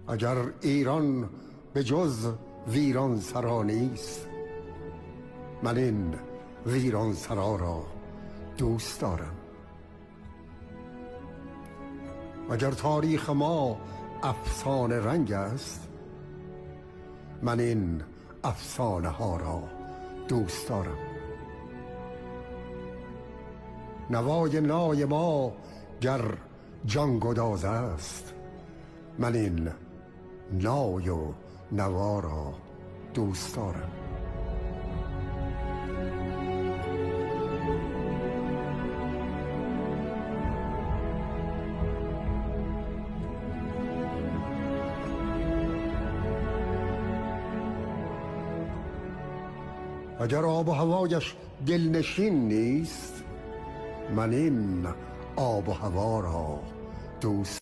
اگر ایران به جز ویران سرا نیست، من این ویران سرا را دوست دارم. اگر تاریخ ما افسانه رنگ است، من این افسانه ها را دوست دارم. نوای نای ما گر جانگداز است، من این نای و نوا را دوست دارم. اگر آب و هوایش دلنشین نیست، من این آب و هوا را دوست